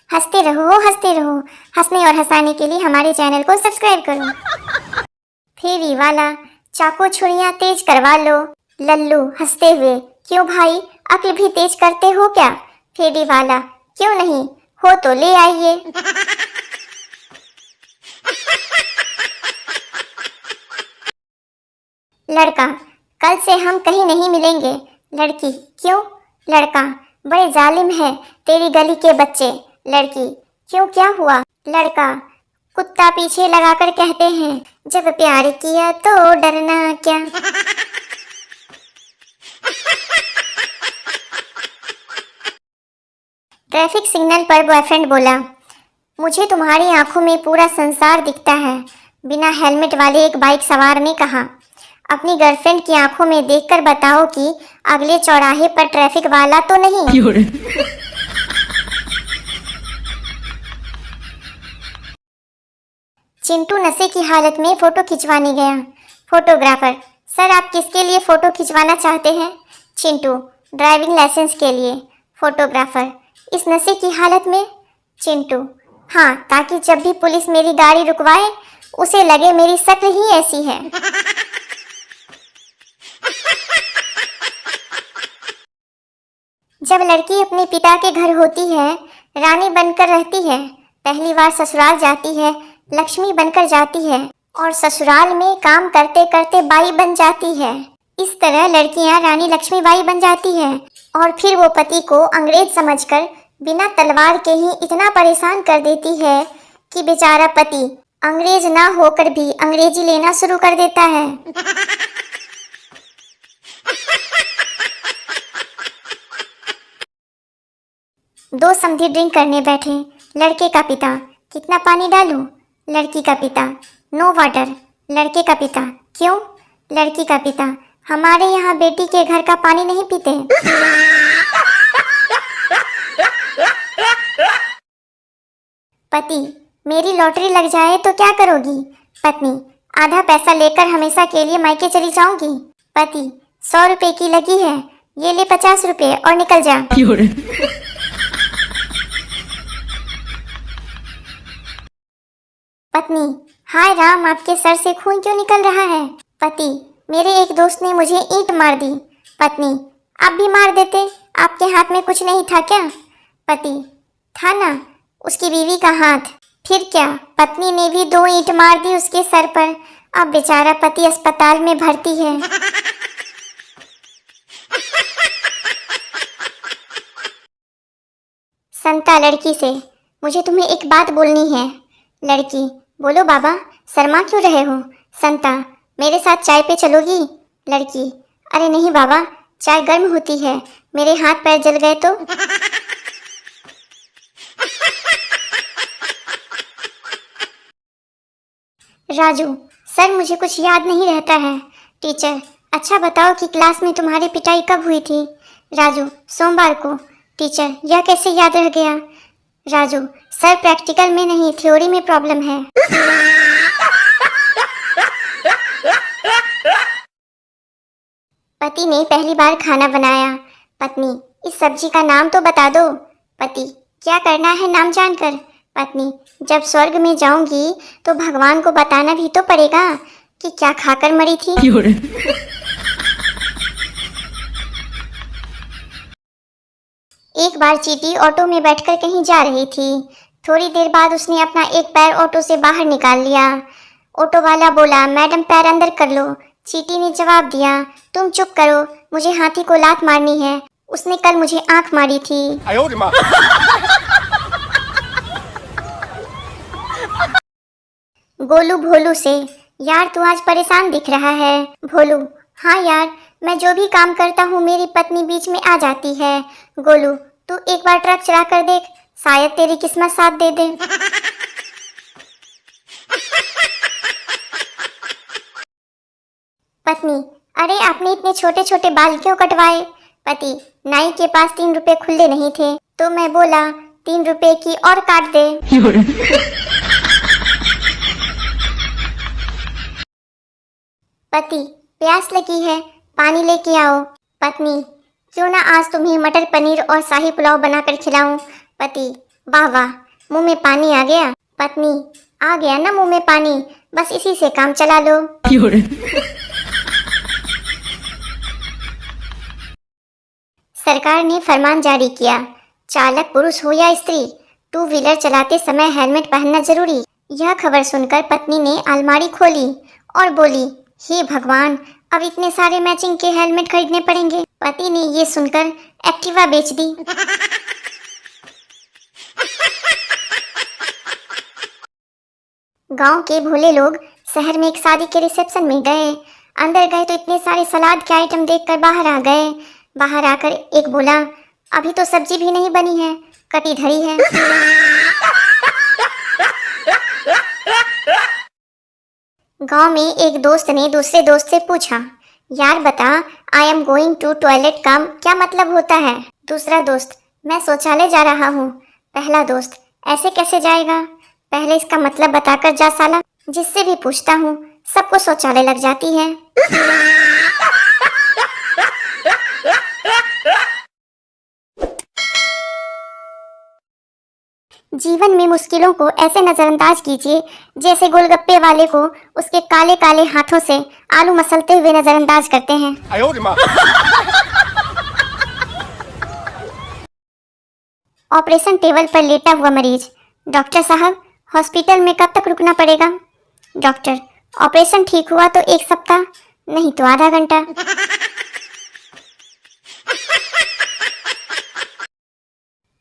हंसते रहो हंसते रहो। हंसने और हंसाने के लिए हमारे चैनल को सब्सक्राइब करो। फेरी वाला चाकू छुरियां तेज करवा लो। लल्लू हंसते हुए, क्यों भाई अक्ल भी तेज करते हो क्या? फेरी वाला, क्यों नहीं, हो तो ले आइए। लड़का, कल से हम कहीं नहीं मिलेंगे। लड़की, क्यों? लड़का, बड़े जालिम है तेरी गली के बच्चे। लड़की, क्यों, क्या हुआ? लड़का, कुत्ता पीछे लगाकर कहते हैं, जब प्यार किया तो डरना क्या। ट्रैफिक सिग्नल पर बॉयफ्रेंड बोला, मुझे तुम्हारी आंखों में पूरा संसार दिखता है। बिना हेलमेट वाले एक बाइक सवार ने कहा, अपनी गर्लफ्रेंड की आंखों में देखकर बताओ कि अगले चौराहे पर ट्रैफिक वाला तो नहीं। चिंटू नशे की हालत में फोटो खिंचवाने गया। फोटोग्राफर, सर आप किसके लिए फोटो खिंचवाना चाहते हैं? चिंटू, ड्राइविंग लाइसेंस के लिए। फोटोग्राफर, इस नशे की हालत में? चिंटू, हाँ, ताकि जब भी पुलिस मेरी गाड़ी रुकवाए उसे लगे मेरी शक्ल ही ऐसी है। जब लड़की अपने पिता के घर होती है, रानी बनकर रहती है, पहली बार ससुराल जाती है, लक्ष्मी बनकर जाती है और ससुराल में काम करते करते बाई बन जाती है। इस तरह लड़कियां रानी लक्ष्मीबाई बन जाती हैं और फिर वो पति को अंग्रेज समझकर बिना तलवार के ही इतना परेशान कर देती है कि बेचारा पति अंग्रेज ना होकर भी अंग्रेजी लेना शुरू कर देता है। दो समधी ड्रिंक करने बैठे। लड़के का पिता, कितना पानी डालूं? लड़की का पिता, नो वाटर। लड़के का पिता, क्यों? लड़की का पिता, हमारे यहाँ बेटी के घर का पानी नहीं पीते। पति, मेरी लॉटरी लग जाए तो क्या करोगी? पत्नी, आधा पैसा लेकर हमेशा के लिए मायके चली जाऊंगी। पति, 100 रुपए की लगी है, ये ले 50 रुपए और निकल जा। पत्नी, हाय राम, आपके सर से खून क्यों निकल रहा है? पति, मेरे एक दोस्त ने मुझे ईंट मार दी। पत्नी, आप भी मार देते, आपके हाथ में कुछ नहीं था क्या? पति, था ना, उसकी बीवी का हाथ। फिर क्या, पत्नी ने भी 2 ईंट मार दी उसके सर पर। अब बेचारा पति अस्पताल में भर्ती है। संता लड़की से, मुझे तुम्हें एक बात बोलनी है। लड़की, बोलो बाबा, शर्मा क्यों रहे हो? संता, मेरे साथ चाय पे चलोगी? लड़की, अरे नहीं बाबा, चाय गर्म होती है, मेरे हाथ पैर जल गए तो। राजू, सर मुझे कुछ याद नहीं रहता है। टीचर, अच्छा बताओ कि क्लास में तुम्हारी पिटाई कब हुई थी? राजू, सोमवार को। टीचर, यह कैसे याद रह गया? राजू, सर प्रैक्टिकल में नहीं, थ्योरी में प्रॉब्लम है। पति ने पहली बार खाना बनाया। पत्नी, इस सब्जी का नाम तो बता दो। पति, क्या करना है नाम जानकर? पत्नी, जब स्वर्ग में जाऊंगी तो भगवान को बताना भी तो पड़ेगा कि क्या खाकर मरी थी। एक बार चींटी ऑटो में बैठकर कहीं जा रही थी। थोड़ी देर बाद उसने अपना एक पैर ऑटो से बाहर निकाल लिया। ऑटो वाला बोला, मैडम पैर अंदर कर लो। चींटी ने जवाब दिया, तुम चुप करो, मुझे हाथी को लात मारनी है, उसने कल मुझे आंख मारी थी। गोलू भोलू से, यार तू आज परेशान दिख रहा है। भोलू, हाँ यार, मैं जो भी काम करता हूँ मेरी पत्नी बीच में आ जाती है। गोलू, तू एक बार ट्रक चला कर देख, शायद तेरी किस्मत साथ दे दे। पत्नी, अरे आपने इतने छोटे छोटे बाल क्यों कटवाए? पति, नाई के पास 3 रुपए खुले नहीं थे तो मैं बोला 3 रुपए की और काट दे। पति, प्यास लगी है, पानी लेके आओ। पत्नी, क्यों ना आज तुम्हें मटर पनीर और शाही पुलाव बनाकर खिलाऊं। पति, वाह वाह, मुंह में पानी आ गया। पत्नी, आ गया ना मुंह में पानी, बस इसी से काम चला लो। सरकार ने फरमान जारी किया, चालक पुरुष हो या स्त्री, टू व्हीलर चलाते समय हेलमेट पहनना जरूरी। यह खबर सुनकर पत्नी ने अलमारी खोली और बोली, हे भगवान, अब इतने सारे मैचिंग के हेलमेट खरीदने पड़ेंगे। पति ने ये सुनकर एक्टिवा बेच दी। गांव के भोले लोग शहर में एक शादी के रिसेप्शन में गए। अंदर गए तो इतने सारे सलाद के आइटम देखकर बाहर आ गए। बाहर आकर एक बोला, अभी तो सब्जी भी नहीं बनी है, कटी धरी है। गांव में एक दोस्त ने दूसरे दोस्त से पूछा, यार बता, I am going to toilet का क्या मतलब होता है? दूसरा दोस्त, मैं शौचालय जा रहा हूँ। पहला दोस्त, ऐसे कैसे जाएगा? पहले इसका मतलब बताकर जा साला, जिससे भी पूछता हूँ सबको शौचालय लग जाती है। जीवन में मुश्किलों को ऐसे नजरअंदाज कीजिए जैसे गोलगप्पे वाले को उसके काले काले हाथों से आलू मसलते हुए नजरअंदाज करते हैं। ऑपरेशन टेबल पर लेटा हुआ मरीज, डॉक्टर साहब, हॉस्पिटल में कब तक रुकना पड़ेगा? डॉक्टर, ऑपरेशन ठीक हुआ तो 1 सप्ताह, नहीं तो आधा घंटा।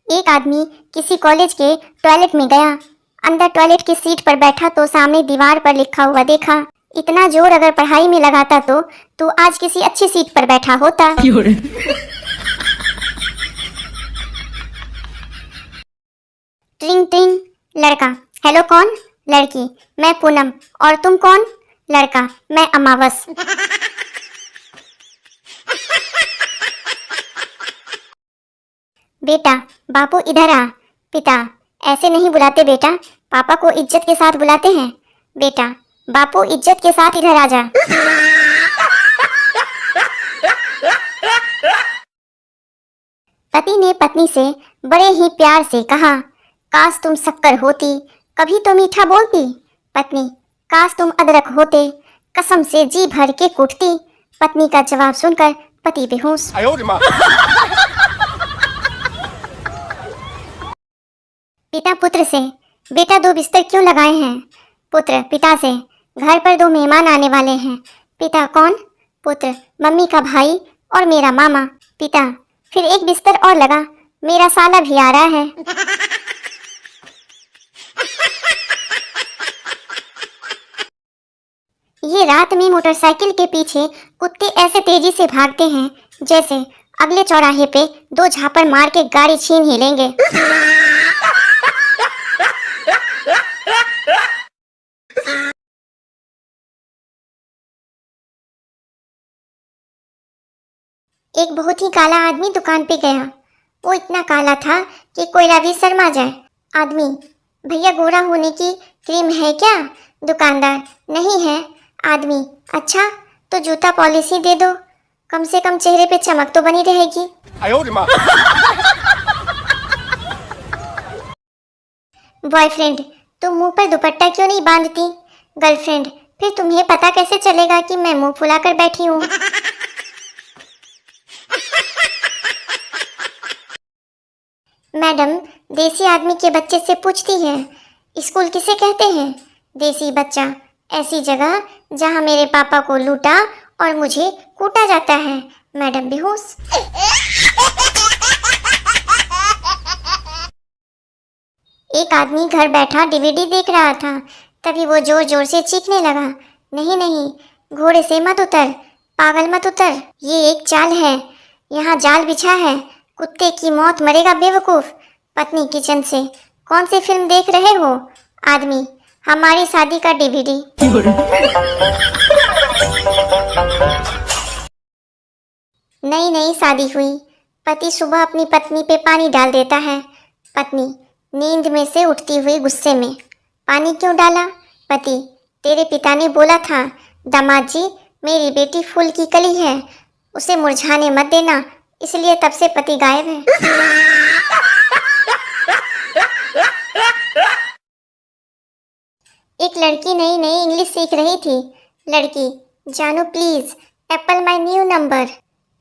एक आदमी किसी कॉलेज के टॉयलेट में गया। अंदर टॉयलेट की सीट पर बैठा तो सामने दीवार पर लिखा हुआ देखा, इतना जोर अगर पढ़ाई में लगाता तो आज किसी अच्छी सीट पर बैठा होता। ट्रिंग ट्रिंग, लड़का, हेलो कौन? लड़की, मैं पूनम, और तुम कौन? लड़का, मैं अमावस। बेटा, बापू इधर आ। पिता, ऐसे नहीं बुलाते बेटा, पापा को इज्जत के साथ बुलाते हैं। बेटा, बापू इज्जत के साथ इधर आ जा। पति ने पत्नी से बड़े ही प्यार से कहा, काश तुम शक्कर होती, कभी तो मीठा बोलती। पत्नी, काश तुम अदरक होते, कसम से जी भर के कूटती। पत्नी का जवाब सुनकर पति बेहोश। पिता पुत्र से, बेटा 2 बिस्तर क्यों लगाए हैं? पुत्र पिता से, घर पर 2 मेहमान आने वाले हैं। पिता, कौन? पुत्र, मम्मी का भाई और मेरा मामा। पिता, फिर 1 बिस्तर और लगा, मेरा साला भी आ रहा है। ये रात में मोटरसाइकिल के पीछे कुत्ते ऐसे तेजी से भागते हैं जैसे अगले चौराहे पे 2 झापड़ मार के गाड़ी छीन ही लेंगे। एक बहुत ही काला आदमी दुकान पे गया। वो इतना काला था कि कोयला भी शर्मा जाए। आदमी, भैया गोरा होने की क्रीम है क्या? दुकानदार, नहीं है। आदमी, अच्छा तो जूता पॉलिसी दे दो, कम से कम चेहरे पे चमक तो बनी रहेगी। बॉयफ्रेंड, तुम मुंह पर दुपट्टा क्यों नहीं बांधती? गर्लफ्रेंड, फिर तुम्हें पता कैसे चलेगा कि मैं मुंह फुलाकर बैठी हूँ? मैडम, देसी आदमी के बच्चे से पूछती है, स्कूल किसे कहते हैं? देसी बच्चा, ऐसी जगह जहाँ मेरे पापा को लूटा और मुझे कूटा जाता है। मैडम बेहोश। एक आदमी घर बैठा डीवीडी देख रहा था, तभी वो जोर जोर से चीखने लगा, नहीं नहीं, घोड़े से मत उतर, पागल मत उतर, ये एक चाल है, यहाँ जाल बिछा है, कुत्ते की मौत मरेगा बेवकूफ। पत्नी किचन से, कौन सी फिल्म देख रहे हो? आदमी, हमारी शादी का डीवीडी। नई नई शादी हुई, पति सुबह अपनी पत्नी पे पानी डाल देता है। पत्नी नींद में से उठती हुई गुस्से में, पानी क्यों डाला? पति, तेरे पिता ने बोला था दामाद जी, मेरी बेटी फूल की कली है, उसे मुरझाने मत देना, इसलिए तब से पति गायब है। एक लड़की नई नई इंग्लिश सीख रही थी। लड़की, जानू please Apple my new number.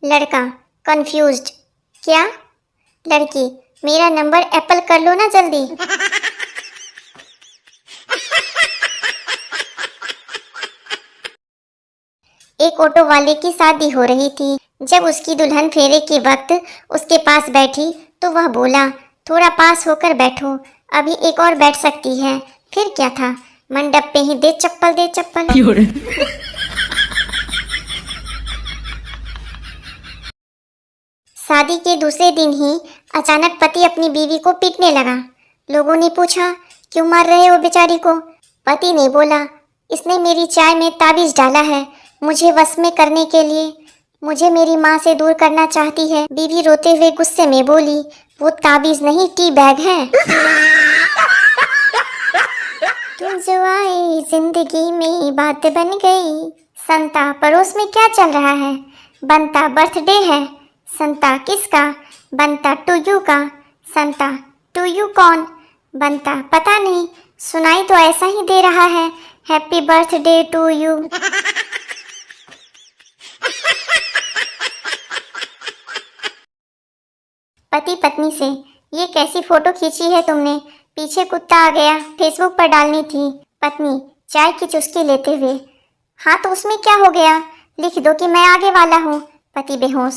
लड़का कंफ्यूज्ड, क्या? लड़की, मेरा नंबर एप्पल कर लो ना जल्दी। एक ऑटो वाले की शादी हो रही थी। जब उसकी दुल्हन फेरे के वक्त उसके पास बैठी तो वह बोला, थोड़ा पास होकर बैठो, अभी एक और बैठ सकती है। फिर क्या था, मंडप पे ही दे चप्पल दे चप्पल। शादी के दूसरे दिन ही अचानक पति अपनी बीवी को पीटने लगा। लोगों ने पूछा, क्यों मार रहे हो बेचारी को? पति ने बोला, इसने मेरी चाय में ताबीज डाला है, मुझे वश में करने के लिए। मुझे मेरी माँ से दूर करना चाहती है। बीवी रोते हुए गुस्से में बोली, वो ताबीज नहीं, टी बैग है। तुम जो आए जिंदगी में बात बन गई। संता, पड़ोस में क्या चल रहा है? बनता, बर्थडे है। संता, किसका? बनता, टू यू का। संता, टू यू कौन? बनता, पता नहीं, सुनाई तो ऐसा ही दे रहा है, हैप्पी बर्थडे टू यू। पति पत्नी से, ये कैसी फोटो खींची है तुमने? पीछे कुत्ता आ गया, फेसबुक पर डालनी थी। पत्नी चाय की चुस्की लेते हुए, हाँ तो उसमें क्या हो गया, लिख दो कि मैं आगे वाला हूँ। पति बेहोश।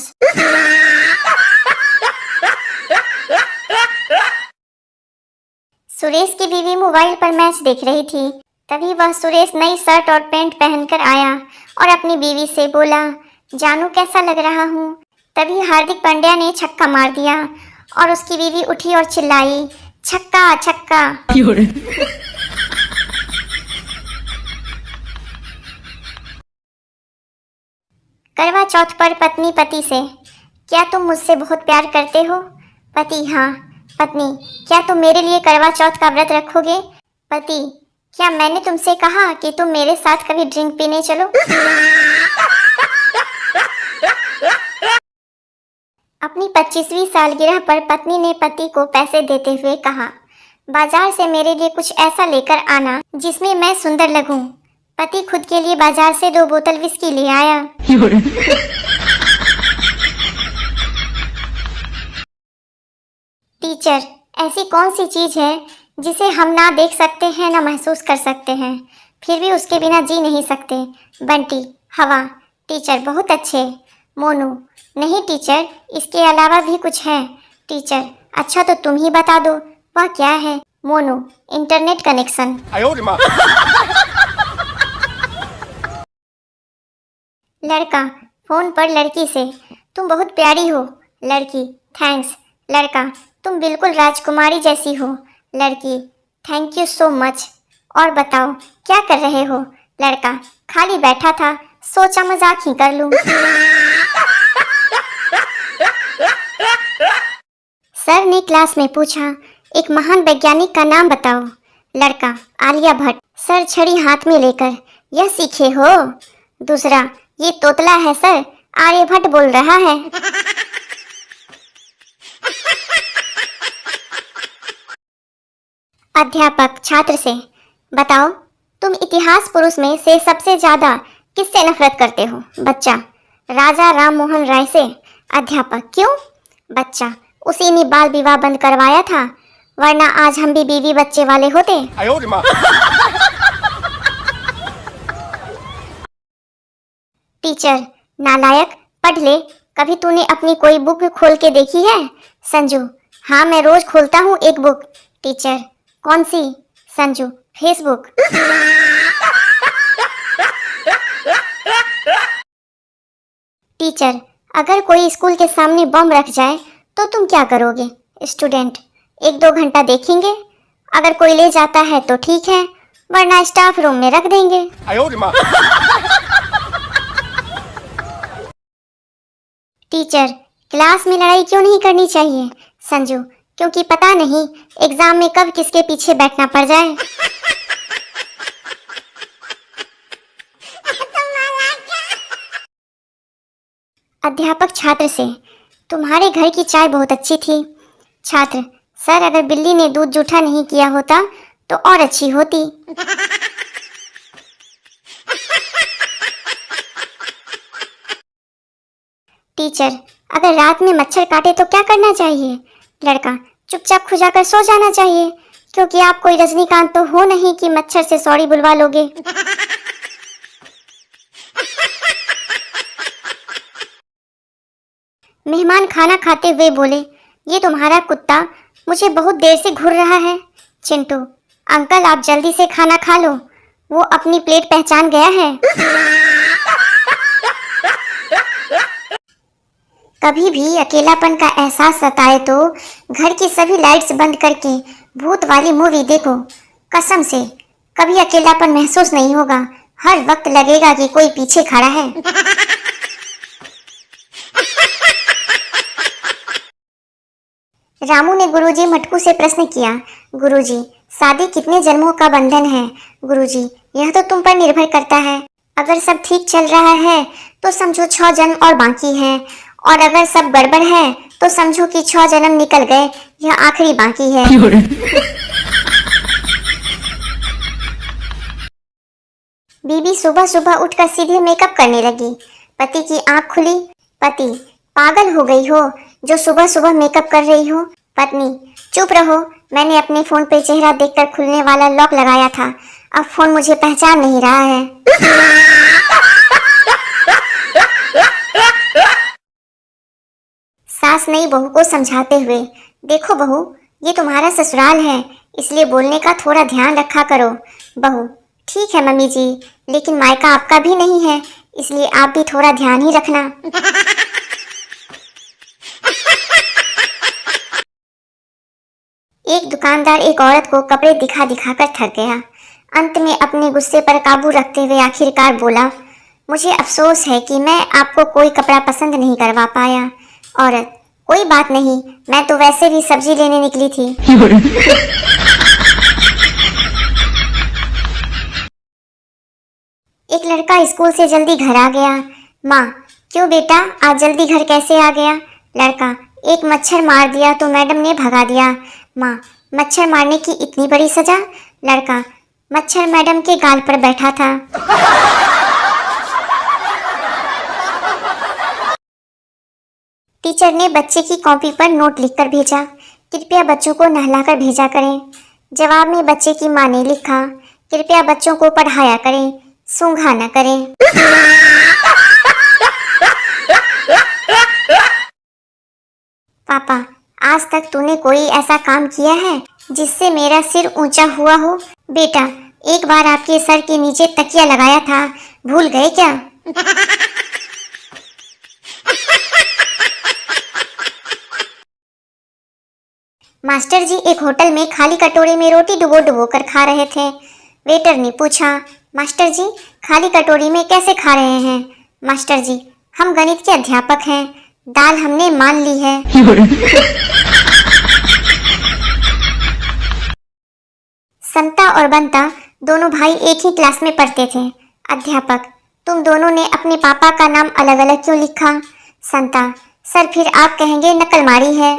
सुरेश की बीवी मोबाइल पर मैच देख रही थी। तभी वह सुरेश नई शर्ट और पैंट पहनकर आया और अपनी बीवी से बोला, जानू कैसा लग रहा हूँ? तभी हार्दिक पांड्या ने छक्का मार दिया और उसकी बीवी उठी और चिल्लाई, छक्का छक्का। करवा चौथ पर पत्नी पति से, क्या तुम मुझसे बहुत प्यार करते हो? पति, हाँ। पत्नी, क्या तुम मेरे लिए करवा चौथ का व्रत रखोगे? पति, क्या मैंने तुमसे कहा कि तुम मेरे साथ कभी ड्रिंक पीने चलो? अपनी 25वीं सालगिरह पर पत्नी ने पति को पैसे देते हुए कहा, बाजार से मेरे लिए कुछ ऐसा लेकर आना जिसमें मैं सुंदर लगूं। पति खुद के लिए बाजार से 2 बोतल विस्की ले आया। टीचर, ऐसी कौन सी चीज है जिसे हम ना देख सकते हैं ना महसूस कर सकते हैं, फिर भी उसके बिना जी नहीं सकते? बंटी, हवा। टीचर, बहुत अच्छे। मोनू, नहीं टीचर, इसके अलावा भी कुछ है। टीचर, अच्छा तो तुम ही बता दो, वह क्या है? Monu, internet connection. लड़का फोन पर लड़की से, तुम बहुत प्यारी हो। लड़की, थैंक्स। लड़का, तुम बिल्कुल राजकुमारी जैसी हो। लड़की, थैंक यू सो मच। और बताओ क्या कर रहे हो? लड़का, खाली बैठा था, सोचा मजाक ही कर लूं। सर ने क्लास में पूछा, एक महान वैज्ञानिक का नाम बताओ। लड़का, आलिया भट्ट। सर छड़ी हाथ में लेकर, यह सीखे हो? दूसरा, ये तोतला है सर, आर्यभट्ट बोल रहा है। अध्यापक छात्र से, बताओ तुम इतिहास पुरुष में से सबसे ज्यादा किससे नफरत करते हो? बच्चा, राजा राम मोहन राय से। अध्यापक, क्यों? बच्चा, उसी ने बाल विवाह बंद करवाया था, वरना आज हम भी बीवी बच्चे वाले होते। टीचर, नालायक, पढ़ ले, कभी तूने अपनी कोई बुक खोल के देखी है? संजू, हाँ मैं रोज खोलता हूँ एक बुक। टीचर, कौन सी? संजू, फेसबुक। टीचर, अगर कोई स्कूल के सामने बम रख जाए तो तुम क्या करोगे? स्टूडेंट, 1-2 घंटा देखेंगे, अगर कोई ले जाता है तो ठीक है, वरना स्टाफ रूम में रख देंगे। टीचर, क्लास में लड़ाई क्यों नहीं करनी चाहिए? संजू, क्योंकि पता नहीं एग्जाम में कब किसके पीछे बैठना पड़ जाए। अध्यापक छात्र से, तुम्हारे घर की चाय बहुत अच्छी थी। छात्र, सर अगर बिल्ली ने दूध जूठा नहीं किया होता तो और अच्छी होती। टीचर, अगर रात में मच्छर काटे तो क्या करना चाहिए? लड़का, चुपचाप खुजाकर सो जाना चाहिए, क्योंकि आप कोई रजनीकांत तो हो नहीं कि मच्छर से सॉरी बुलवा लोगे। मेहमान खाना खाते हुए बोले, ये तुम्हारा कुत्ता मुझे बहुत देर से घूर रहा है। चिंटू, अंकल आप जल्दी से खाना खा लो, वो अपनी प्लेट पहचान गया है। कभी भी अकेलापन का एहसास सताए तो घर की सभी लाइट्स बंद करके भूत वाली मूवी देखो। कसम से कभी अकेलापन महसूस नहीं होगा, हर वक्त लगेगा कि कोई पीछे खड़ा है। रामू ने गुरुजी मटकू से प्रश्न किया, गुरुजी शादी कितने जन्मों का बंधन है? गुरुजी, यह तो तुम पर निर्भर करता है। अगर सब ठीक चल रहा है तो समझो 6 जन्म और बाकी हैं, और अगर सब गड़बड़ है तो समझो कि 6 जन्म निकल गए, यह आखिरी बाकी है। बीबी सुबह सुबह उठकर सीधे मेकअप करने लगी। पति की आंख खुली। पति, पागल हो गई हो जो सुबह सुबह मेकअप कर रही हो? पत्नी, चुप रहो, मैंने अपने फोन पे चेहरा देखकर खुलने वाला लॉक लगाया था, अब फोन मुझे पहचान नहीं रहा है। सास नई बहू को समझाते हुए, देखो बहू, ये तुम्हारा ससुराल है, इसलिए बोलने का थोड़ा ध्यान रखा करो। बहू, ठीक है मम्मी जी, लेकिन मायका आपका भी नहीं है, इसलिए आप भी थोड़ा ध्यान ही रखना। एक दुकानदार एक औरत को कपड़े दिखा दिखा कर थक गया। अंत में अपने गुस्से पर काबू रखते हुए आखिरकार बोला, मुझे अफसोस है कि मैं आपको कोई कपड़ा पसंद नहीं करवा पाया। औरत, कोई बात नहीं, मैं तो वैसे भी सब्जी लेने निकली थी। एक लड़का स्कूल से जल्दी घर आ गया। माँ, क्यों बेटा आज जल्दी घर कैसे आ गया? लड़का, एक मच्छर मार दिया तो मैडम ने भगा दिया। माँ, मच्छर मारने की इतनी बड़ी सजा? लड़का, मच्छर मैडम के गाल पर बैठा था। टीचर ने बच्चे की कॉपी पर नोट लिखकर भेजा, कृपया बच्चों को नहलाकर भेजा करें। जवाब में बच्चे की माँ ने लिखा, कृपया बच्चों को पढ़ाया करें, सूंघा न करें। पापा, आज तक तूने कोई ऐसा काम किया है जिससे मेरा सिर ऊंचा हुआ हो? बेटा, एक बार आपके सर के नीचे तकिया लगाया था, भूल गए क्या? मास्टर जी एक होटल में खाली कटोरे में रोटी डुबो डुबो कर खा रहे थे। वेटर ने पूछा, मास्टर जी खाली कटोरी में कैसे खा रहे हैं? मास्टर जी, हम गणित के अध्यापक हैं, दाल हमने मान ली है। संता और बंता दोनों भाई एक ही क्लास में पढ़ते थे। अध्यापक, तुम दोनों ने अपने पापा का नाम अलग अलग क्यों लिखा? संता, सर फिर आप कहेंगे नकल मारी है।